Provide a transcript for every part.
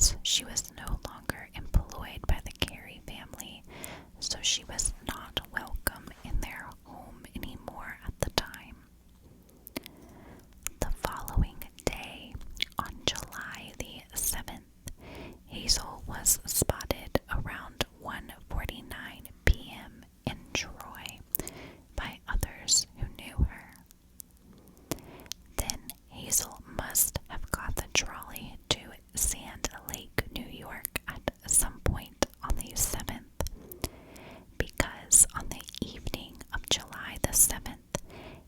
as she was no longer employed by the Carey family, so she was not welcome in their home anymore at the time. The following day, on July the 7th, Hazel was spotted around 1:49 p.m. in Troy by others who knew her. Then Hazel must have got the trolley to Sand Lake, New York at some point on the 7th, because on the evening of July the 7th,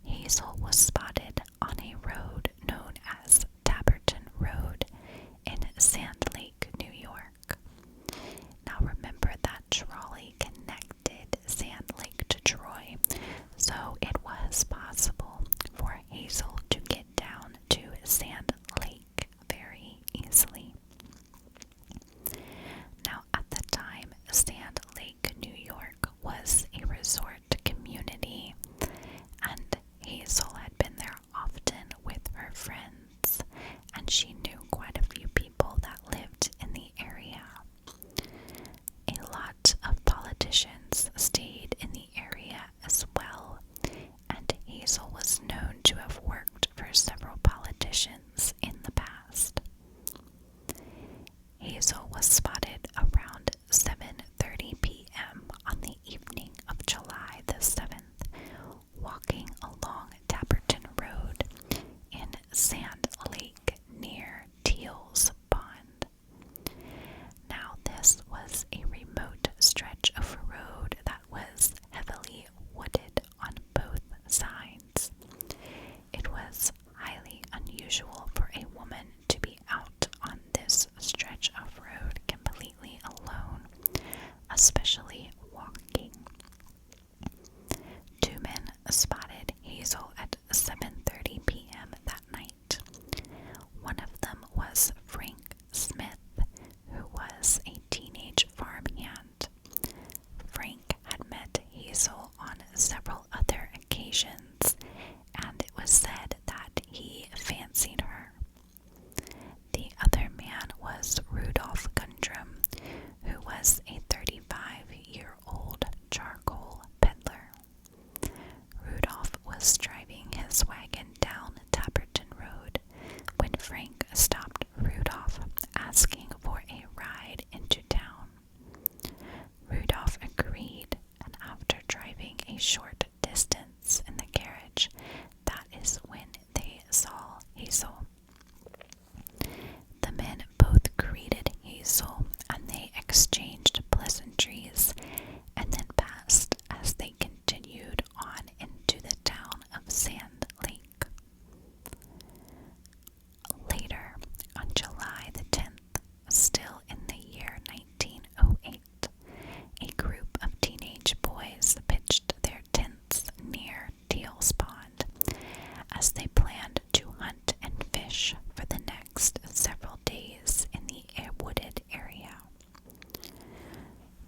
Hazel was spotted on a road known as Taberton Road in Sand Lake, New York. Now remember that trolley connected Sand Lake to Troy, so it was possible for Hazel to get down to Sand Lake very easily. Now at the time, Sand Lake, New York was a resort community, and Hazel had been there often with her friends, and she knew quite a few people that lived in the area. A lot of politicians stayed in the area as well, and Hazel was known to have worked for several politicians in the past. Hazel was spotted around 7:30 p.m. on the evening of July the 7th, walking along Taberton Road in Sand Lake near Teal's Pond. Now this was a remote stretch of road that was heavily wooded on both sides. It was highly unusual for a woman to be out on this stretch of road completely alone, especially walking. Two men spotted Hazel at 7:30 p.m. that night. One of them was Frank Smith, who was a teenage farmhand. Frank had met Hazel on several other occasions, and it was said that he fancied her. The other man was Rudolph Gundrum, who was a 35-year-old charcoal peddler. Rudolph was driving his wagon down Taberton Road when Frank stopped Rudolph, asking for a ride into town. Rudolph agreed, and after driving a short distance in the carriage, that is when they saw Hazel. The men both greeted Hazel, and they exchanged pleasantries, and then passed as they continued on into the town of Sand Lake. Later, on July the 10th, still in the year 1908, a group of teenage boys pitched their tents near Teal's Pond as they planned to hunt and fish for the next several days in the wooded area.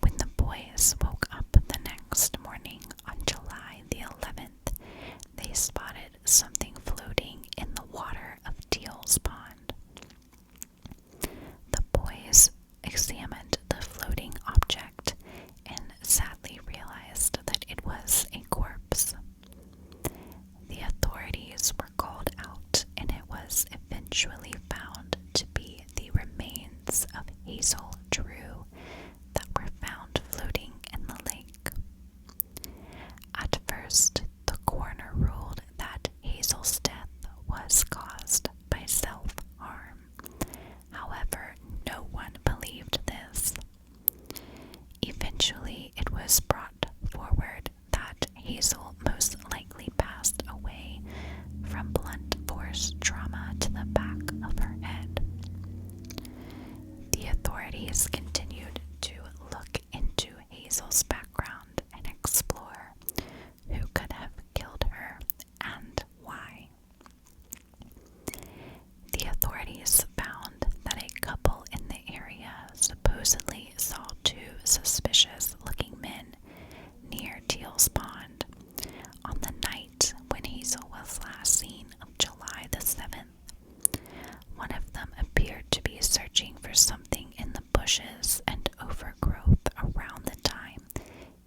When the boys woke up the next morning on July the 11th, they spotted something floating in the water of Teal's Pond. The boys examined the floating object and sadly realized that it was a corpse. The authorities were called out, and it was eventually found to be the remains of Hazel Drew that were found floating in the lake. At first, the coroner ruled that Hazel's death was caused by self-harm. However, no one believed this. Eventually, it was brought forward that Hazel most likely passed away from blunt force trauma to the back of her head. The authorities continued to look into Hazel's background and explore who could have killed her and why. The authorities found that a couple in the area supposedly saw two suspicious-looking men near Teal's Pond on the night when Hazel was last seen of July the 7th. One of them appeared to be searching for something bushes and overgrowth around the time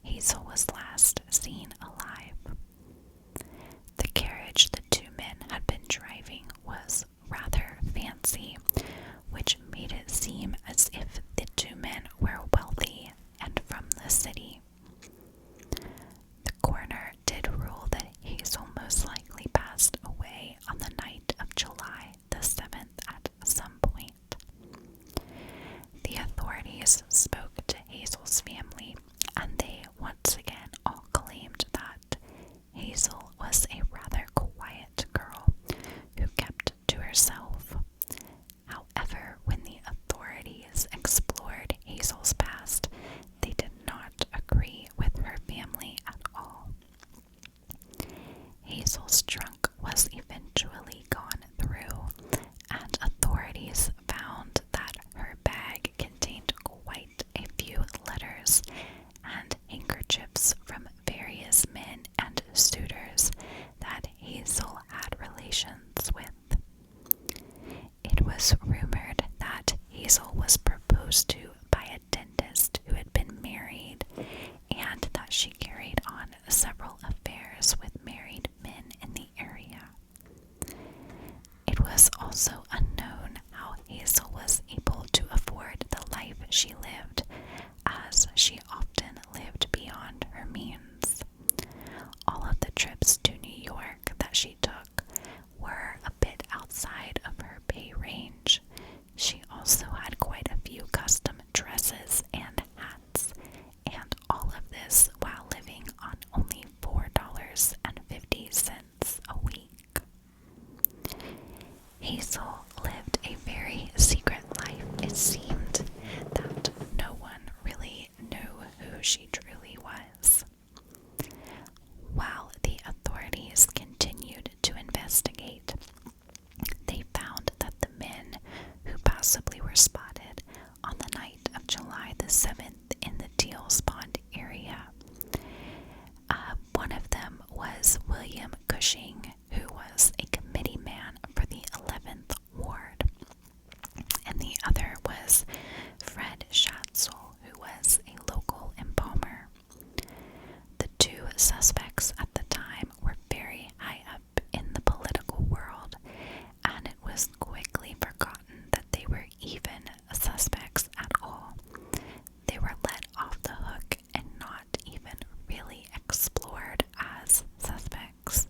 Hazel was last seen alive. The carriage the two men had been driving was rather fancy, which made it seem as if the two men were wealthy and from the city. The coroner did rule that Hazel most likely passed away on the night of July the 7th at some point. The authorities spoke to Hazel's family, and they once again all claimed that Hazel was a rather quiet girl who kept to herself. However, when the authorities explored Hazel's past, they did not agree with her family at all. Hazel's trunk was eventually gone through, and authorities found that her bag contained quite a few letters and handkerchiefs from various men and suitors that Hazel had relations with. It was rumored that Hazel was proposed to by a dentist who had been married, and that she carried on several affairs with married men in the area. It was also unknown how Hazel was able to afford the life she lived, as she often lived beyond her means. All of the trips to New York that she took were a bit outside of her pay range. She also had quite a few custom dresses and hats, and all of this while living on only $4.50 a week. Hazel lived a very secret life. It seemed that no one really knew who she truly was. While the authorities continued to investigate, they found that the men who possibly were spotted on the night of July the 7th in the Teals Pond area, one of them was William Cushing, who was a committee man for the 11th Ward, and the other was Fred Schatzel, who was a local embalmer. The two suspects at the time were very high up in the political world, and it was quickly forgotten that they were even suspects at all. They were let off the hook and not even really explored as suspects.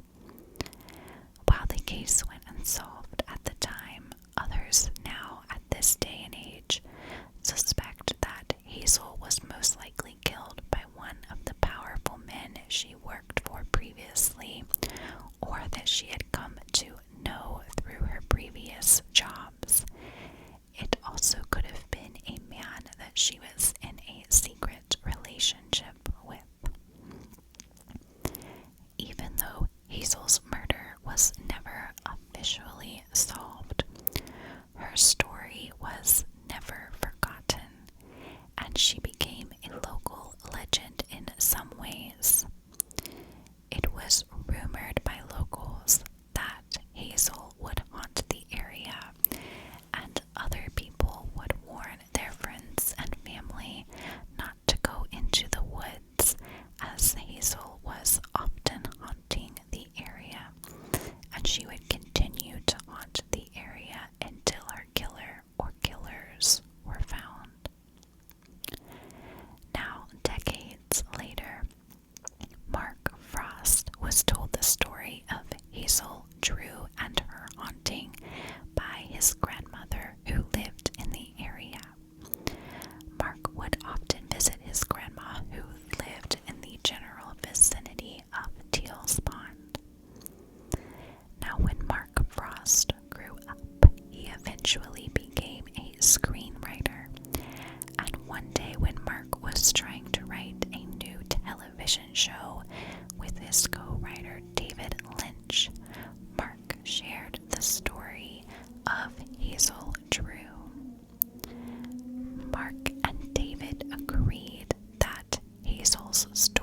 While the case went unsolved at the time, others now at this day and age suspect that Hazel was most likely killed by one of the powerful men she worked for previously, or that she had come to know through her previous jobs. It also could have been a man that she was in a secret relationship with. Even though Hazel's murder was never officially solved, her story was never forgotten, and she became a local legend in some ways. It was rumored by locals that Hazel would haunt the area, and other people would warn their friends and family not to go into the woods, as Hazel was often haunting the area, and she would continue to haunt the area until her killer or killers were found. Now, decades later, Mark Frost was told the story of Hazel Drew and her haunting by his grandmother who lived in the area. Mark would often visit his grandma who lived in the general vicinity of Teals Pond. Now, when Mark Frost grew up, he eventually became a screenwriter, and one day when Mark was trying to write a new television show with his co-writer David Lynch, Mark shared the story of Hazel Drew. Mark and David agreed that Hazel's story